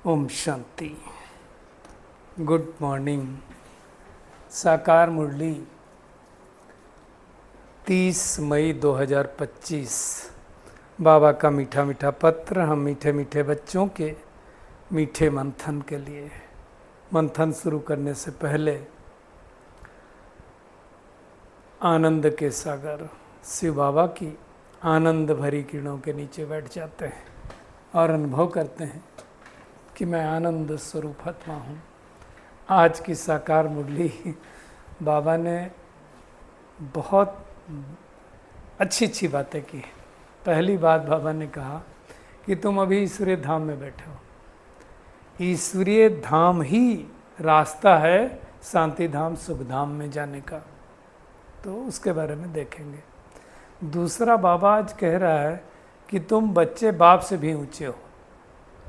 Om Shanti. Good morning. साकार मुरली 30 मई 2025। बाबा का मीठा मीठा पत्र हम मीठे मीठे बच्चों के मीठे मंथन के लिए। मंथन शुरू करने से पहले आनंद के सागर शिव बाबा की आनंद भरी किरणों के नीचे बैठ जाते हैं और अनुभव करते हैं कि मैं आनंद स्वरूप आत्मा हूँ। आज की साकार मुरली बाबा ने बहुत अच्छी बातें की। पहली बात बाबा ने कहा कि तुम अभी ईश्वरीय धाम में बैठे हो। ईश्वरीय धाम ही रास्ता है शांति धाम सुख धाम में जाने का, तो उसके बारे में देखेंगे। दूसरा बाबा आज कह रहा है कि तुम बच्चे बाप से भी ऊंचे हो,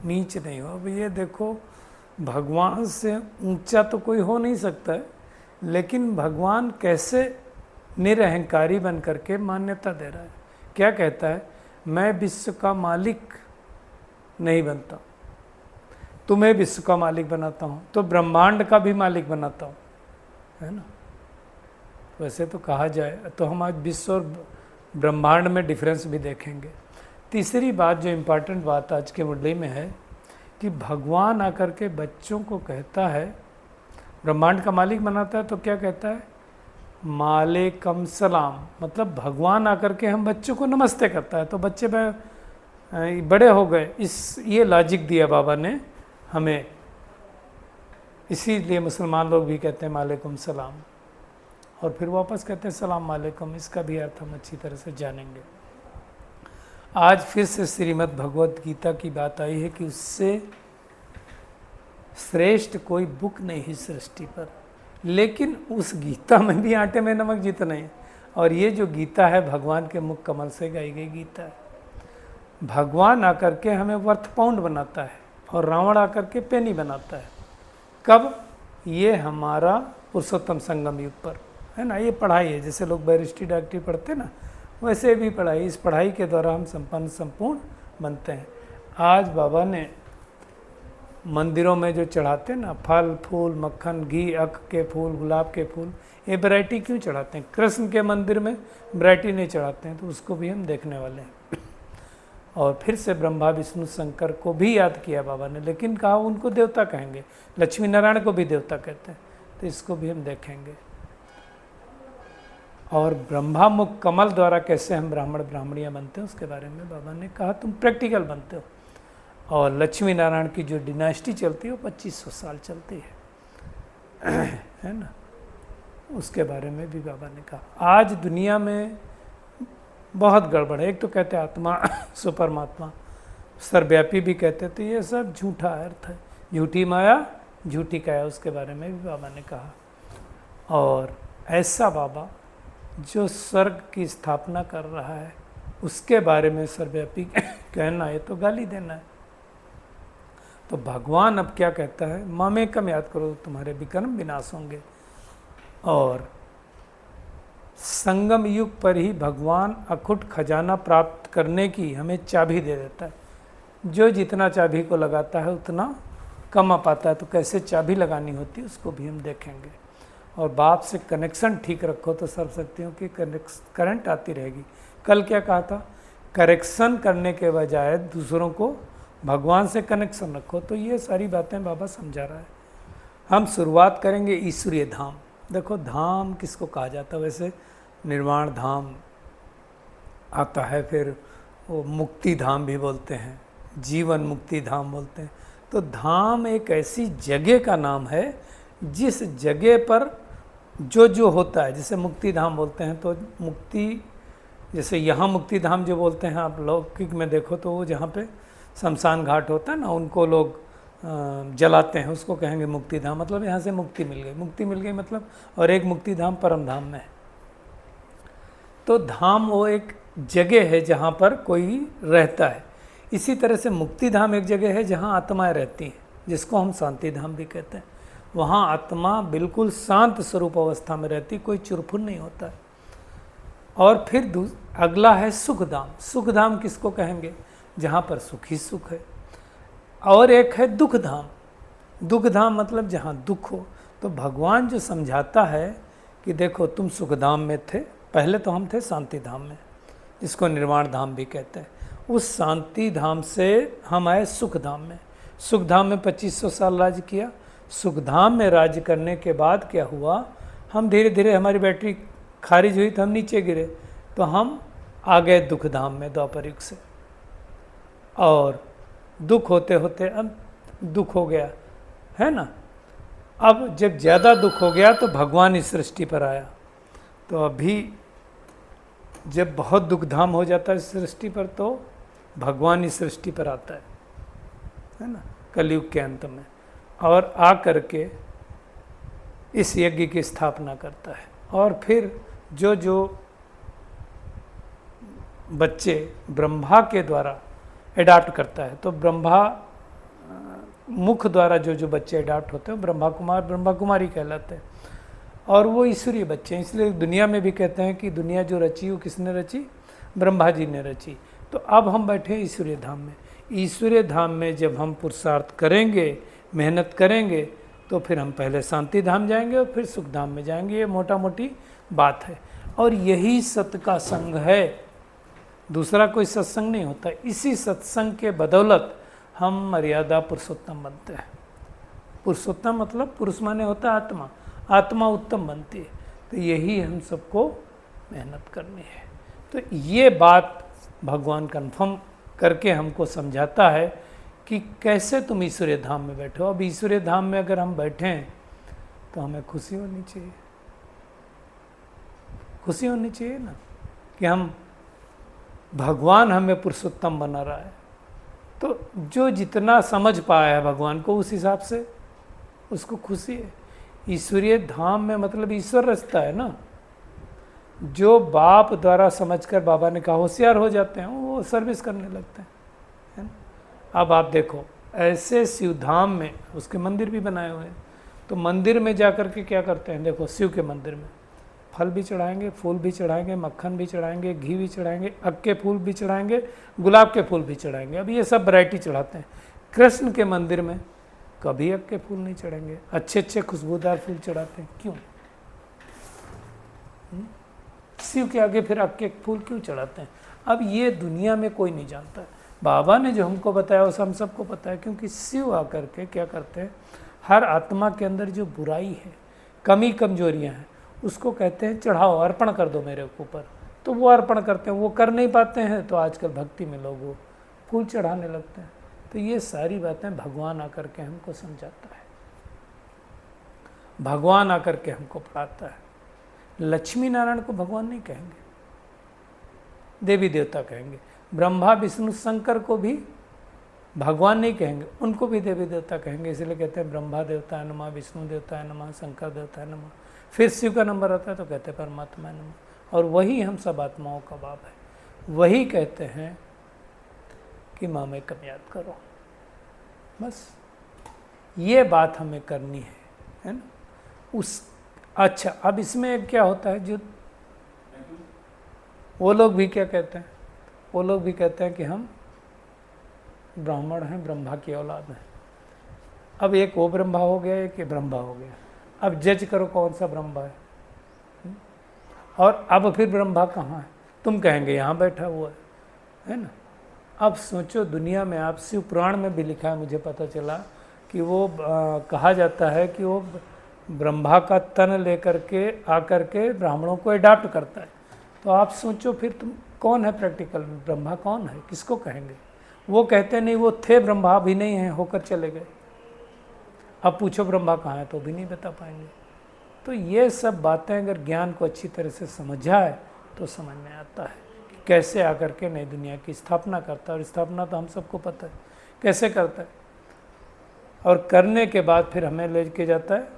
नीच नहीं हो। अब ये देखो, भगवान से ऊंचा तो कोई हो नहीं सकता है, लेकिन भगवान कैसे निरहंकारी बन करके मान्यता दे रहा है। क्या कहता है? मैं विश्व का मालिक नहीं बनता, तुम्हें विश्व का मालिक बनाता हूँ, तो ब्रह्मांड का भी मालिक बनाता हूँ, है ना। वैसे तो कहा जाए तो हम आज विश्व और ब्रह्मांड में डिफरेंस भी देखेंगे। तीसरी बात जो इम्पॉर्टेंट बात आज के मुरली में है कि भगवान आकर के बच्चों को कहता है, ब्रह्मांड का मालिक बनाता है, तो क्या कहता है? मालेकम सलाम। मतलब भगवान आकर के हम बच्चों को नमस्ते करता है, तो बच्चे बड़े हो गए। ये लॉजिक दिया बाबा ने हमें, इसीलिए मुसलमान लोग भी कहते हैं मालेकुम सलाम, और फिर वापस कहते हैं सलाम वालेकुम। इसका भी अर्थ हम अच्छी तरह से जानेंगे। आज फिर से श्रीमद् भगवत गीता की बात आई है कि उससे श्रेष्ठ कोई बुक नहीं है सृष्टि पर, लेकिन उस गीता में भी आटे में नमक जितना है। और ये जो गीता है भगवान के मुख कमल से गाई गई गीता है। भगवान आकर के हमें वर्थ पाउंड बनाता है और रावण आकर के पेनी बनाता है। कब? ये हमारा पुरुषोत्तम संगम युग पर, है ना। ये पढ़ाई है, जैसे लोग बैरिस्ट्री डॉक्टरी पढ़ते ना, वैसे भी पढ़ाई। इस पढ़ाई के द्वारा हम संपूर्ण बनते हैं। आज बाबा ने मंदिरों में जो चढ़ाते हैं ना, फल फूल मक्खन घी अख के फूल गुलाब के फूल, ये वैरायटी क्यों चढ़ाते हैं? कृष्ण के मंदिर में वैरायटी नहीं चढ़ाते हैं, तो उसको भी हम देखने वाले हैं। और फिर से ब्रह्मा विष्णु शंकर को भी याद किया बाबा ने, लेकिन कहा उनको देवता कहेंगे, लक्ष्मी नारायण को भी देवता कहते हैं, तो इसको भी हम देखेंगे। और ब्रह्मा मुख कमल द्वारा कैसे हम ब्राह्मण ब्राह्मणियाँ बनते हैं, उसके बारे में बाबा ने कहा तुम प्रैक्टिकल बनते हो। और लक्ष्मी नारायण की जो डिनास्टी चलती है वो 2500 साल चलती है ना। उसके बारे में भी बाबा ने कहा। आज दुनिया में बहुत गड़बड़ है। एक तो कहते हैं आत्मा सुपरमात्मा, सर्वव्यापी भी कहते, तो ये सब झूठा अर्थ है। झूठी माया झूठी काया, उसके बारे में भी बाबा ने कहा। और ऐसा बाबा जो स्वर्ग की स्थापना कर रहा है, उसके बारे में सर्वव्यापी कहना है तो गाली देना है। तो भगवान अब क्या कहता है? ममेकम याद करो तुम्हारे विक्रम विनाश होंगे। और संगम युग पर ही भगवान अखुट खजाना प्राप्त करने की हमें चाबी दे देता है। जो जितना चाबी को लगाता है उतना कम आ पाता है, तो कैसे चाबी लगानी होती है उसको भी हम देखेंगे। और बाप से कनेक्शन ठीक रखो तो सर्वशक्तियों की करंट आती रहेगी। कल क्या कहा था? करेक्शन करने के बजाय दूसरों को भगवान से कनेक्शन रखो। तो ये सारी बातें बाबा समझा रहा है। हम शुरुआत करेंगे ईश्वरीय धाम। देखो धाम किसको कहा जाता है? वैसे निर्वाण धाम आता है, फिर वो मुक्ति धाम भी बोलते हैं, जीवन मुक्ति धाम बोलते हैं। तो धाम एक ऐसी जगह का नाम है जिस जगह पर जो होता है। जैसे मुक्ति धाम बोलते हैं तो मुक्ति, जैसे यहाँ मुक्ति धाम जो बोलते हैं आप लौकिक में देखो तो वो जहाँ पे शमशान घाट होता है ना, उनको लोग जलाते हैं, उसको कहेंगे मुक्ति धाम। मतलब यहाँ से मुक्ति मिल गई, मुक्ति मिल गई मतलब। और एक मुक्ति धाम परम धाम में है। तो धाम वो एक जगह है जहाँ पर कोई रहता है। इसी तरह से मुक्ति धाम एक जगह है जहाँ आत्माएं रहती हैं, जिसको हम शांति धाम भी कहते हैं। वहाँ आत्मा बिल्कुल शांत स्वरूप अवस्था में रहती, कोई चुरफुन नहीं होता है। और फिर अगला है सुख धाम। सुख धाम किसको कहेंगे? जहाँ पर सुख ही सुख है। और एक है दुख धाम। दुख धाम मतलब जहाँ दुख हो। तो भगवान जो समझाता है कि देखो तुम सुख धाम में थे, पहले तो हम थे शांति धाम में, जिसको निर्वाण धाम भी कहते हैं। उस शांति धाम से हम आए सुख धाम में। सुख धाम में 2500 साल राज्य किया। सुख धाम में राज्य करने के बाद क्या हुआ, हम धीरे धीरे हमारी बैटरी खारिज हुई तो हम नीचे गिरे, तो हम आ गए दुख धाम में द्वापर युग से। और दुख होते होते अब दुख हो गया, है ना। अब जब ज़्यादा दुख हो गया तो भगवान इस सृष्टि पर आया। तो अभी जब बहुत दुख धाम हो जाता है इस सृष्टि पर, तो भगवान इस सृष्टि पर आता है ना, कलयुग के अंत में, और आ करके इस यज्ञ की स्थापना करता है। और फिर जो जो बच्चे ब्रह्मा के द्वारा एडाप्ट करता है, तो ब्रह्मा मुख द्वारा जो जो बच्चे एडाप्ट होते हैं ब्रह्मा कुमार ब्रह्मा कुमारी कहलाते हैं, और वो ईश्वरीय बच्चे हैं। इसलिए दुनिया में भी कहते हैं कि दुनिया जो रची वो किसने रची, ब्रह्मा जी ने रची। तो अब हम बैठे हैं ईश्वरीय धाम में। ईश्वरीय धाम में जब हम पुरुषार्थ करेंगे, मेहनत करेंगे, तो फिर हम पहले शांति धाम जाएंगे और फिर सुख धाम में जाएंगे। ये मोटा मोटी बात है, और यही सत्य का संग है, दूसरा कोई सत्संग नहीं होता। इसी सत्संग के बदौलत हम मर्यादा पुरुषोत्तम बनते हैं। पुरुषोत्तम मतलब पुरुष माने होता है आत्मा, आत्मा उत्तम बनती है। तो यही हम सबको मेहनत करनी है। तो ये बात भगवान कन्फर्म करके हमको समझाता है कि कैसे तुम ईश्वरीय धाम में बैठे हो। अब ईश्वरीय धाम में अगर हम बैठें तो हमें खुशी होनी चाहिए, खुशी होनी चाहिए ना, कि हम भगवान हमें पुरुषोत्तम बना रहा है। तो जो जितना समझ पाया है भगवान को, उस हिसाब से उसको खुशी है। ईश्वरीय धाम में मतलब ईश्वर रचता है ना। जो बाप द्वारा समझकर बाबा ने कहा होशियार हो जाते हैं, वो सर्विस करने लगते हैं, है ना। अब आप देखो ऐसे शिव धाम में उसके मंदिर भी बनाए हुए हैं। तो मंदिर में जा कर के क्या करते हैं, देखो शिव के मंदिर में फल भी चढ़ाएंगे, फूल भी चढ़ाएंगे, मक्खन भी चढ़ाएंगे, घी भी चढ़ाएंगे, अग के फूल भी चढ़ाएंगे, गुलाब के फूल भी चढ़ाएंगे। अब ये सब वैरायटी चढ़ाते हैं। कृष्ण के मंदिर में कभी अग के फूल नहीं चढ़ेंगे, अच्छे अच्छे खुशबूदार फूल चढ़ाते हैं। क्यों? शिव के आगे फिर अग के फूल क्यों चढ़ाते हैं? अब ये दुनिया में कोई नहीं जानता है। बाबा ने जो हमको बताया वो हम सबको पता है, क्योंकि शिव आकर के क्या करते हैं, हर आत्मा के अंदर जो बुराई है, कमी कमजोरियां हैं, उसको कहते हैं चढ़ाओ, अर्पण कर दो मेरे ऊपर। तो वो अर्पण करते हैं। वो कर नहीं पाते हैं तो आजकल भक्ति में लोग वो फूल चढ़ाने लगते हैं। तो ये सारी बातें भगवान आकर के हमको समझाता है, भगवान आकर के हमको पढ़ाता है। लक्ष्मी नारायण को भगवान नहीं कहेंगे, देवी देवता कहेंगे। ब्रह्मा विष्णु शंकर को भी भगवान नहीं कहेंगे, उनको भी देवी देवता कहेंगे। इसलिए कहते हैं ब्रह्मा देवता नमः, विष्णु देवता नमः, शंकर देवता नमः। फिर शिव का नंबर आता है तो कहते हैं परमात्मा नमः। और वही हम सब आत्माओं का बाप है। वही कहते हैं कि माँ में कम याद करो। बस ये बात हमें करनी है ना। उस अच्छा, अब इसमें क्या होता है, जो वो लोग भी क्या कहते हैं, वो लोग भी कहते हैं कि हम ब्राह्मण हैं, ब्रह्मा की औलाद हैं। अब एक वो ब्रह्मा हो गया, एक ये ब्रह्मा हो गया। अब जज करो कौन सा ब्रह्मा है। और अब फिर ब्रह्मा कहाँ है? तुम कहेंगे यहाँ बैठा हुआ है ना। अब सोचो, दुनिया में आप शिव पुराण में भी लिखा है, मुझे पता चला कि वो कहा जाता है कि वो ब्रह्मा का तन लेकर के आकर के ब्राह्मणों को अडॉप्ट करता है। तो आप सोचो फिर तुम कौन है प्रैक्टिकल में, ब्रह्मा कौन है, किसको कहेंगे? वो कहते नहीं वो थे ब्रह्मा, भी नहीं है, होकर चले गए। अब पूछो ब्रह्मा कहाँ है तो भी नहीं बता पाएंगे। तो ये सब बातें अगर ज्ञान को अच्छी तरह से समझा है तो समझ में आता है कि कैसे आकर के नई दुनिया की स्थापना करता है। और स्थापना तो हम सबको पता है कैसे करता है। और करने के बाद फिर हमें लेके जाता है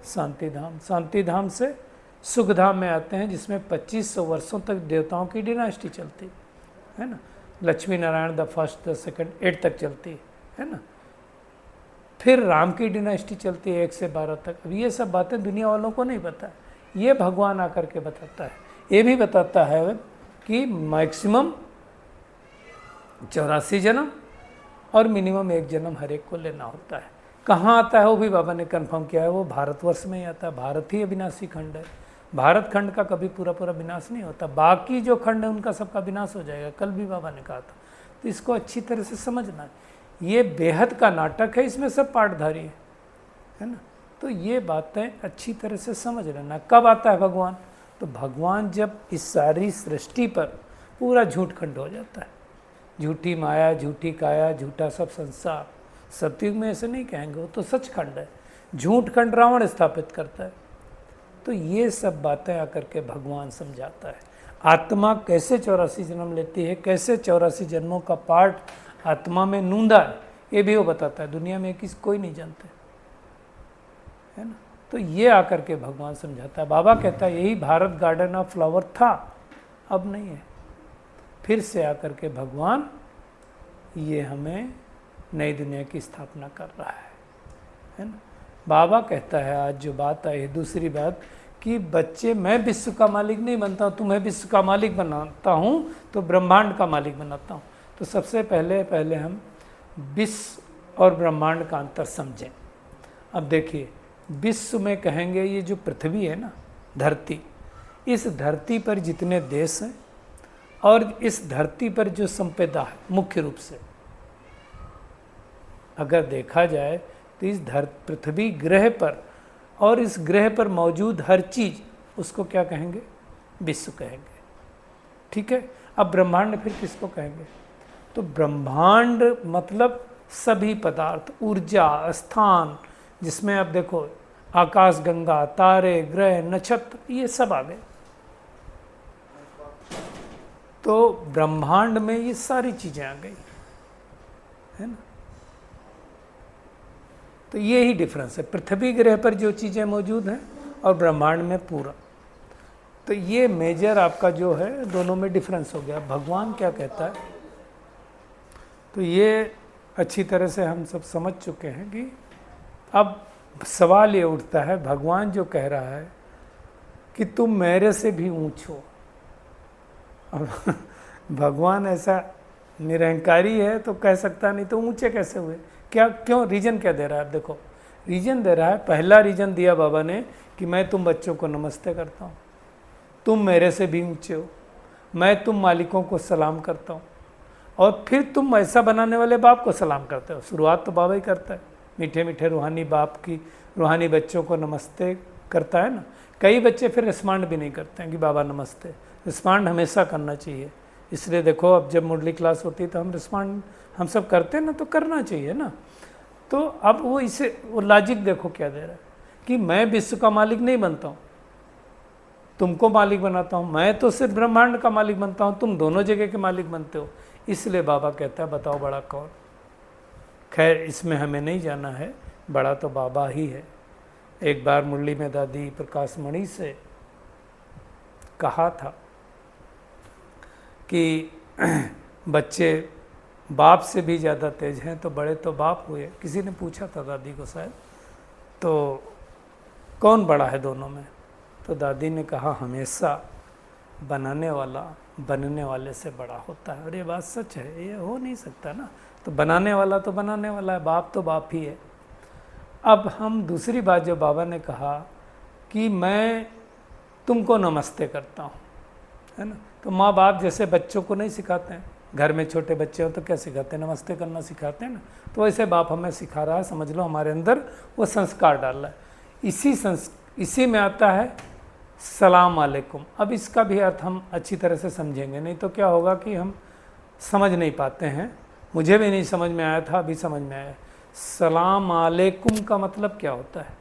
शांति धाम। शांति धाम से सुख धाम में आते हैं, जिसमें 2500 वर्षों तक देवताओं की डिनास्टी चलती है ना। Lakshmi Narayan the first, the second, 8 तक चलती है ना। फिर राम की डिनास्टी चलती है 1 से 12 तक। अब ये सब बातें दुनिया वालों को नहीं पता है, ये भगवान आकर के बताता है। ये भी बताता है कि मैक्सिमम 84 जन्म और मिनिमम 1 जन्म हर एक को लेना होता है। कहाँ आता है वो भी बाबा ने कंफर्म किया है, वो भारतवर्ष में ही आता है। भारत ही अविनाशी खंड है, भारत खंड का कभी पूरा पूरा विनाश नहीं होता, बाकी जो खंड है उनका सबका विनाश हो जाएगा, कल भी बाबा ने कहा था। तो इसको अच्छी तरह से समझना है, ये बेहद का नाटक है, इसमें सब पाठधारी है ना। तो ये बातें अच्छी तरह से समझ लेना। कब आता है भगवान? तो भगवान जब इस सारी सृष्टि पर पूरा झूठ खंड हो जाता है, झूठी माया, झूठी काया, झूठा सब संसार। सतयुग में ऐसे नहीं कहेंगे, वो तो सचखंड है, झूठ खंड रावण स्थापित करता है। तो ये सब बातें आकर के भगवान समझाता है। आत्मा कैसे 84 जन्म लेती है, कैसे 84 जन्मों का पाठ आत्मा में नूंदा है, ये भी वो बताता है। दुनिया में कोई नहीं जानते, है ना। तो ये आकर के भगवान समझाता है। बाबा कहता है यही भारत गार्डन ऑफ फ्लावर था, अब नहीं है। फिर से आकर के भगवान ये हमें नई दुनिया की स्थापना कर रहा है ना। बाबा कहता है, आज जो बात आई है दूसरी बात, कि बच्चे मैं विश्व का मालिक नहीं बनता हूँ, तुम्हें विश्व का मालिक बनाता हूँ तो ब्रह्मांड का मालिक बनाता हूँ। तो सबसे पहले हम विश्व और ब्रह्मांड का अंतर समझें। अब देखिए, विश्व में कहेंगे ये जो पृथ्वी है ना, धरती, इस धरती पर जितने देश हैं और इस धरती पर जो संपदा है, मुख्य रूप से अगर देखा जाए तो इस पृथ्वी ग्रह पर और इस ग्रह पर मौजूद हर चीज़, उसको क्या कहेंगे? विश्व कहेंगे, ठीक है। अब ब्रह्मांड फिर किसको कहेंगे? तो ब्रह्मांड मतलब सभी पदार्थ, ऊर्जा, स्थान, जिसमें अब देखो आकाश गंगा, तारे, ग्रह, नक्षत्र, ये सब आ गए। तो ब्रह्मांड में ये सारी चीज़ें आ गई, है ना। तो ये ही डिफरेंस है, पृथ्वी ग्रह पर जो चीज़ें मौजूद हैं और ब्रह्मांड में पूरा। तो ये मेजर आपका जो है, दोनों में डिफरेंस हो गया। भगवान क्या कहता है, तो ये अच्छी तरह से हम सब समझ चुके हैं कि अब सवाल ये उठता है, भगवान जो कह रहा है कि तुम मेरे से भी ऊंच हो। अब भगवान ऐसा निरंकारी है तो कह सकता नहीं, तो ऊंचे कैसे हुए? क्या, क्यों, रीजन क्या दे रहा है? अब देखो, रीजन दे रहा है, पहला रीजन दिया बाबा ने कि मैं तुम बच्चों को नमस्ते करता हूँ, तुम मेरे से भी ऊंचे हो, मैं तुम मालिकों को सलाम करता हूँ, और फिर तुम ऐसा बनाने वाले बाप को सलाम करते हो। शुरुआत तो बाबा ही करता है, मीठे मीठे रूहानी बाप की, रूहानी बच्चों को नमस्ते करता है ना। कई बच्चे फिर रिस्पॉन्ड भी नहीं करते हैं कि बाबा नमस्ते। रिस्पॉन्ड हमेशा करना चाहिए, इसलिए देखो अब जब मुरली क्लास होती है तो हम रिस्पॉन्ड हम सब करते हैं ना, तो करना चाहिए ना। तो अब वो इसे, वो लॉजिक देखो क्या दे रहा है कि मैं विश्व का मालिक नहीं बनता हूँ, तुमको मालिक बनाता हूँ, मैं तो सिर्फ ब्रह्मांड का मालिक बनता हूँ, तुम दोनों जगह के मालिक बनते हो। इसलिए बाबा कहता है बताओ बड़ा कौन? खैर इसमें हमें नहीं जाना है, बड़ा तो बाबा ही है। एक बार मुरली में दादी प्रकाश मणि से कहा था कि बच्चे बाप से भी ज़्यादा तेज हैं तो बड़े तो बाप हुए। किसी ने पूछा था दादी को शायद, तो कौन बड़ा है दोनों में? तो दादी ने कहा हमेशा बनाने वाला बनने वाले से बड़ा होता है। और ये बात सच है, ये हो नहीं सकता ना। तो बनाने वाला तो बनाने वाला है, बाप तो बाप ही है। अब हम दूसरी बात जो बाबा ने कहा कि मैं तुमको नमस्ते करता हूँ, है ना। तो माँ बाप जैसे बच्चों को नहीं सिखाते हैं, घर में छोटे बच्चे हो तो क्या सिखाते हैं? नमस्ते करना सिखाते हैं ना। तो वैसे बाप हमें सिखा रहा है, समझ लो हमारे अंदर वो संस्कार डाल रहा है। इसी में आता है सलाम अलैकुम। अब इसका भी अर्थ हम अच्छी तरह से समझेंगे, नहीं तो क्या होगा कि हम समझ नहीं पाते हैं। मुझे भी नहीं समझ में आया था, अभी समझ में आया। सलाम अलैकुम का मतलब क्या होता है?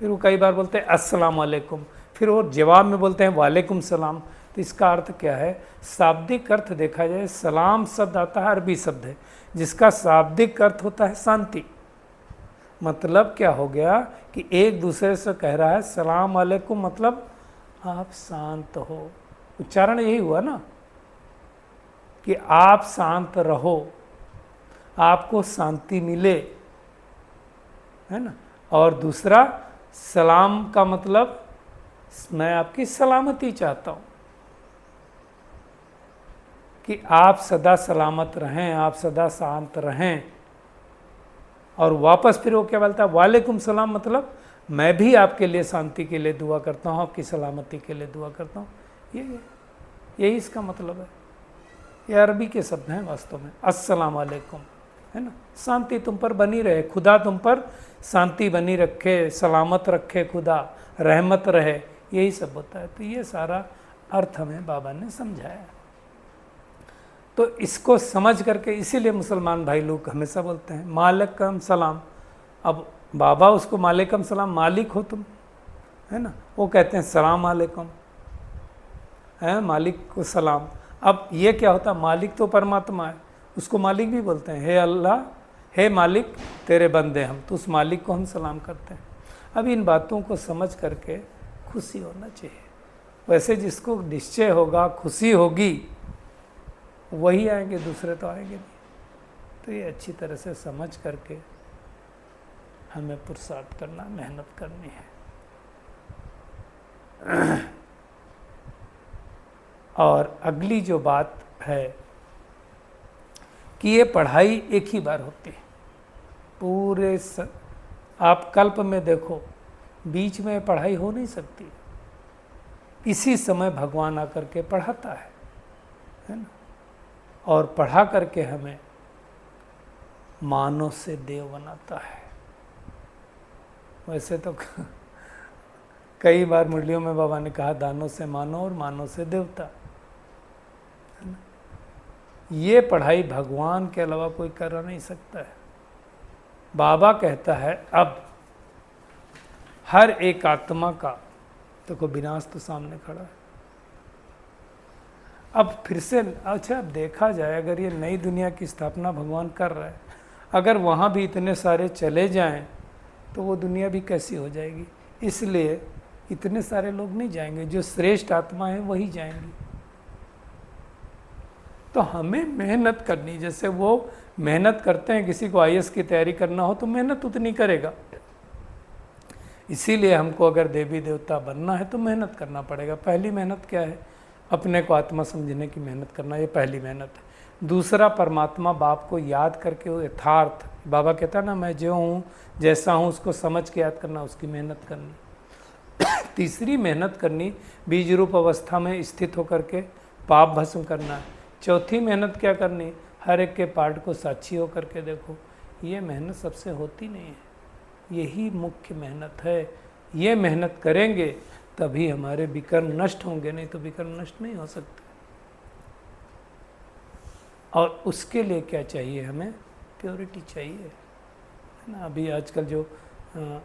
फिर वो कई बार बोलते हैं अस्सलाम अलैकुम, फिर वो जवाब में बोलते हैं वालेकुम सलाम। तो इसका अर्थ क्या है? शाब्दिक अर्थ देखा जाए, सलाम शब्द आता है, अरबी शब्द है, जिसका शाब्दिक अर्थ होता है शांति। मतलब क्या हो गया कि एक दूसरे से कह रहा है सलाम अलैकुम, मतलब आप शांत हो। उच्चारण यही हुआ ना कि आप शांत रहो, आपको शांति मिले, है ना। और दूसरा सलाम का मतलब मैं आपकी सलामती चाहता हूँ, कि आप सदा सलामत रहें, आप सदा शांत रहें, और वापस फिर वो क्या बोलता है, वालेकुम सलाम, मतलब मैं भी आपके लिए शांति के लिए दुआ करता हूँ, आपकी सलामती के लिए दुआ करता हूँ। यही इसका मतलब है। ये अरबी के शब्द हैं वास्तव में, अस्सलाम वालेकुम, है ना। शांति तुम पर बनी रहे, खुदा तुम पर शांति बनी रखे, सलामत रखे खुदा, रहमत रहे, यही सब होता है। तो ये सारा अर्थ हमें बाबा ने समझाया। तो इसको समझ करके इसीलिए मुसलमान भाई लोग हमेशा बोलते हैं मालिकम सलाम। अब बाबा उसको मालिकम सलाम, मालिक हो तुम, है ना, वो कहते हैं सलाम वालेकुम, है मालिक को सलाम। अब ये क्या होता है, मालिक तो परमात्मा है, उसको मालिक भी बोलते हैं, हे अल्लाह, हे मालिक, तेरे बंदे हम, तो उस मालिक को हम सलाम करते हैं। अब इन बातों को समझ करके खुशी होना चाहिए। वैसे जिसको निश्चय होगा, खुशी होगी, वही आएंगे, दूसरे तो आएंगे नहीं। तो ये अच्छी तरह से समझ करके हमें पुरुषार्थ करना, मेहनत करनी है। और अगली जो बात है कि ये पढ़ाई एक ही बार होती है पूरे आप कल्प में देखो, बीच में पढ़ाई हो नहीं सकती। इसी समय भगवान आकर के पढ़ाता है ना, और पढ़ा करके हमें मानव से देव बनाता है। वैसे तो कई बार मुरलियों में बाबा ने कहा, दानों से मानव और मानव से देवता, है ना। ये पढ़ाई भगवान के अलावा कोई कर नहीं सकता है। बाबा कहता है अब हर एक आत्मा का देखो विनाश तो सामने खड़ा है। अब फिर से अच्छा, अब देखा जाए, अगर ये नई दुनिया की स्थापना भगवान कर रहा है, अगर वहाँ भी इतने सारे चले जाएं तो वो दुनिया भी कैसी हो जाएगी। इसलिए इतने सारे लोग नहीं जाएंगे, जो श्रेष्ठ आत्मा है वही जाएंगी। तो हमें मेहनत करनी, जैसे वो मेहनत करते हैं, किसी को आईएएस की तैयारी करना हो तो मेहनत उतनी करेगा। इसीलिए हमको अगर देवी देवता बनना है तो मेहनत करना पड़ेगा। पहली मेहनत क्या है, अपने को आत्मा समझने की मेहनत करना, ये पहली मेहनत है। दूसरा, परमात्मा बाप को याद करके वो यथार्थ, बाबा कहता है ना, मैं जो हूँ जैसा हूँ उसको समझ के याद करना, उसकी मेहनत करनी। तीसरी मेहनत करनी, बीज रूप अवस्था में स्थित होकर के पाप भस्म करना है। चौथी मेहनत क्या करनी, हर एक के पार्ट को साक्षी होकर के देखो। ये मेहनत सबसे होती नहीं है, यही मुख्य मेहनत है। ये मेहनत करेंगे तभी हमारे विकर्म नष्ट होंगे, नहीं तो विकर्म नष्ट नहीं हो सकते। और उसके लिए क्या चाहिए, हमें प्योरिटी चाहिए, है ना। अभी आजकल जो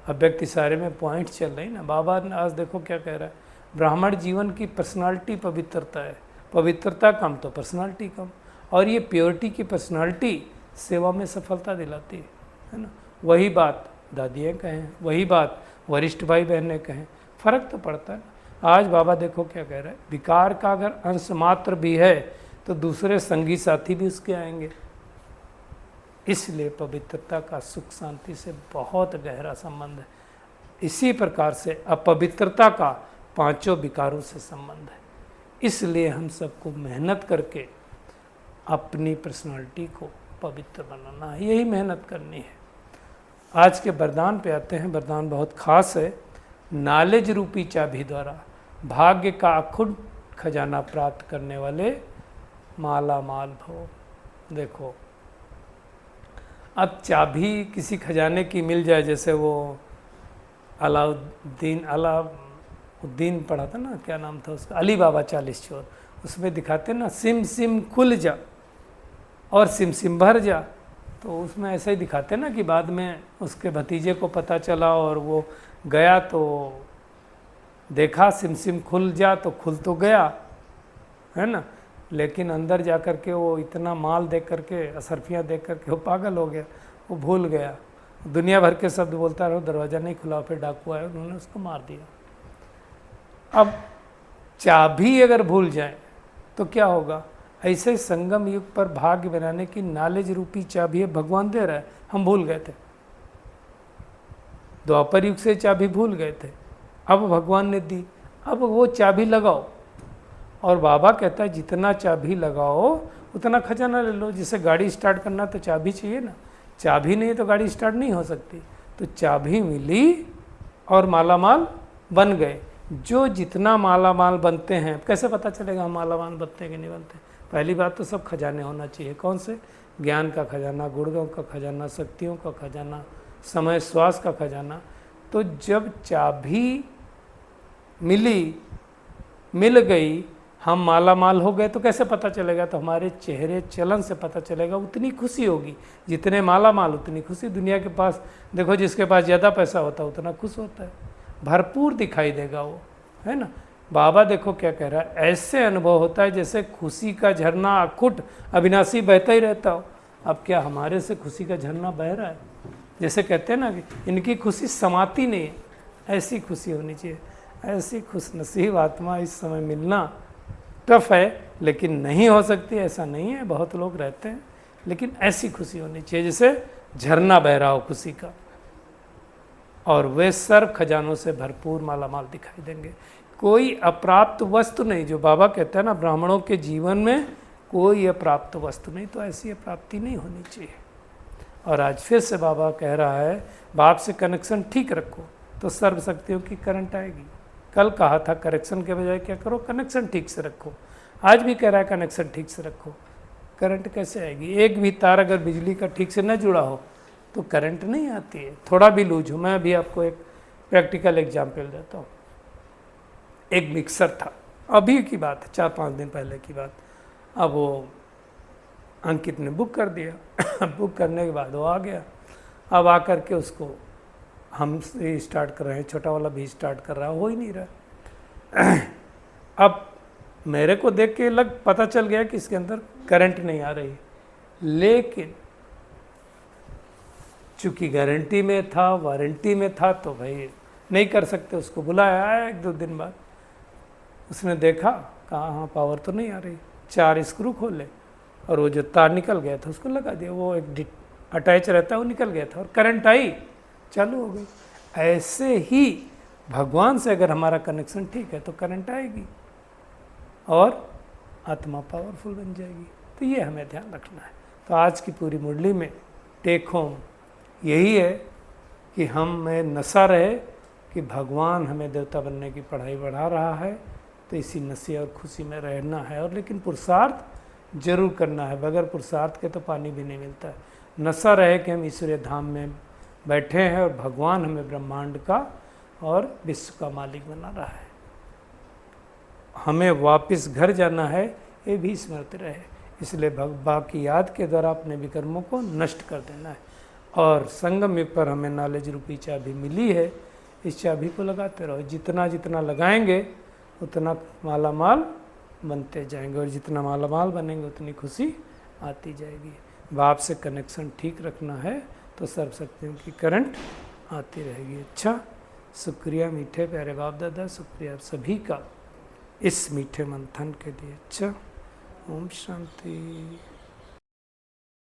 अव्यक्त इशारे में पॉइंट चल रही ना, बाबा ने आज देखो क्या कह रहा है, ब्राह्मण जीवन की पर्सनालिटी पवित्रता है, पवित्रता कम तो पर्सनालिटी कम। और ये प्योरिटी की पर्सनालिटी सेवा में सफलता दिलाती है ना। वही बात दादियाँ कहें, वही बात वरिष्ठ भाई बहनें कहें, फ़र्क तो पड़ता है। आज बाबा देखो क्या कह रहा है, विकार का अगर अंश मात्र भी है तो दूसरे संगी साथी भी उसके आएंगे। इसलिए पवित्रता का सुख शांति से बहुत गहरा संबंध है। इसी प्रकार से अपवित्रता का पांचों विकारों से संबंध है। इसलिए हम सबको मेहनत करके अपनी पर्सनालिटी को पवित्र बनाना है, यही मेहनत करनी है। आज के वरदान पे आते हैं। वरदान बहुत खास है। नॉलेज रूपी चाबी द्वारा भाग्य का अखुट खजाना प्राप्त करने वाले माला माल भव। देखो, अब चाबी किसी खजाने की मिल जाए, जैसे वो अलाउद्दीन पढ़ा था ना, क्या नाम था उसका, अली बाबा 40 चोर, उसमें दिखाते ना सिम सिम खुल जा और सिम सिम भर जा। तो उसमें ऐसा ही दिखाते ना कि बाद में उसके भतीजे को पता चला और वो गया तो देखा सिम सिम खुल जा, तो खुल तो गया, है ना, लेकिन अंदर जा कर के वो इतना माल देख करके, असरफियाँ देख करके वो पागल हो गया, वो भूल गया। दुनिया भर के शब्द बोलता रहो, दरवाज़ा नहीं खुला, फिर डाकू आए, उन्होंने उसको मार दिया। अब चाबी अगर भूल जाए तो क्या होगा। ऐसे संगम युग पर भाग्य बनाने की नॉलेज रूपी चाबी है, भगवान दे रहा है, हम भूल गए थे। द्वापर युग से चाबी भूल गए थे, अब भगवान ने दी, अब वो चाबी लगाओ। और बाबा कहता है जितना चाबी लगाओ उतना खजाना ले लो। जैसे गाड़ी स्टार्ट करना तो चाबी चाहिए ना, चाबी नहीं तो गाड़ी स्टार्ट नहीं हो सकती। तो चाबी मिली और मालामाल बन गए। जो जितना मालामाल बनते हैं, कैसे पता चलेगा हम मालामाल बनते हैं कि नहीं बनते? पहली बात तो सब खजाने होना चाहिए। कौन से? ज्ञान का खजाना, गुणों का खजाना, शक्तियों का खजाना, समय श्वास का खजाना। तो जब चाबी मिल गई, हम मालामाल हो गए, तो कैसे पता चलेगा? तो हमारे चेहरे चलन से पता चलेगा। उतनी खुशी होगी, जितने मालामाल उतनी खुशी। दुनिया के पास देखो, जिसके पास ज़्यादा पैसा होता है उतना खुश होता है, भरपूर दिखाई देगा वो, है ना। बाबा देखो क्या कह रहा है, ऐसे अनुभव होता है जैसे खुशी का झरना अखुट अविनाशी बहता ही रहता हो। अब क्या हमारे से खुशी का झरना बह रहा है? जैसे कहते हैं ना कि इनकी खुशी समाती नहीं है, ऐसी खुशी होनी चाहिए। ऐसी खुशनसीब आत्मा इस समय मिलना टफ है, लेकिन नहीं हो सकती ऐसा नहीं है। बहुत लोग रहते हैं, लेकिन ऐसी खुशी होनी चाहिए जैसे झरना बह रहा हो खुशी का, और वे सर्व खजानों से भरपूर मालामाल दिखाई देंगे। कोई अप्राप्त वस्तु नहीं, जो बाबा कहते हैं ना, ब्राह्मणों के जीवन में कोई अप्राप्त वस्तु नहीं, तो ऐसी अप्राप्ति नहीं होनी चाहिए। और आज फिर से बाबा कह रहा है, बाप से कनेक्शन ठीक रखो तो सर्वशक्तियों की करंट आएगी। कल कहा था करेक्शन के बजाय क्या करो, कनेक्शन ठीक से रखो। आज भी कह रहा है कनेक्शन ठीक से रखो। करंट कैसे आएगी? एक भी तार अगर बिजली का ठीक से न जुड़ा हो तो करंट नहीं आती है। थोड़ा भी लूज हो। मैं अभी आपको एक प्रैक्टिकल एग्जाम्पल देता हूँ। एक मिक्सर था, अभी की बात है, 4-5 दिन पहले की बात। अब वो अंकित ने बुक कर दिया बुक करने के बाद वो आ गया। अब आकर के उसको हम स्टार्ट कर रहे हैं, छोटा वाला भी स्टार्ट कर रहा है, हो ही नहीं रहा। अब मेरे को देख के पता चल गया कि इसके अंदर करंट नहीं आ रही, लेकिन चूँकि गारंटी में था, वारंटी में था, तो भाई नहीं कर सकते। उसको बुलाया, आया 1-2 दिन बाद, उसने देखा, कहा हाँ पावर तो नहीं आ रही। 4 स्क्रू खोले और वो जो तार निकल गया था उसको लगा दिया। वो एक अटैच रहता है, वो निकल गया था और करंट आई, चालू हो गई। ऐसे ही भगवान से अगर हमारा कनेक्शन ठीक है तो करंट आएगी और आत्मा पावरफुल बन जाएगी। तो ये हमें ध्यान रखना है। तो आज की पूरी मुरली में टेक होम यही है कि हम में नशा रहे कि भगवान हमें देवता बनने की पढ़ाई बढ़ा रहा है, तो इसी नशे और खुशी में रहना है। और लेकिन पुरुषार्थ जरूर करना है, बगैर पुरुषार्थ के तो पानी भी नहीं मिलता है। नशा रहे कि हम ईश्वरीय धाम में बैठे हैं और भगवान हमें ब्रह्मांड का और विश्व का मालिक बना रहा है। हमें वापस घर जाना है, ये भी स्मृति रहे। इसलिए बाबा की याद के द्वारा अपने विकर्मों को नष्ट कर देना है। और संगम युग पर हमें नॉलेज रूपी चाबी मिली है, इस चाबी को लगाते रहो। जितना जितना लगाएंगे उतना मालामाल बनते जाएंगे, और जितना मालामाल बनेंगे उतनी खुशी आती जाएगी। बाप से कनेक्शन ठीक रखना है तो सर्वशक्तियों की करंट आती रहेगी। अच्छा, शुक्रिया मीठे प्यारे बाप दादा, शुक्रिया आप सभी का इस मीठे मंथन के लिए। अच्छा, ओम शांति।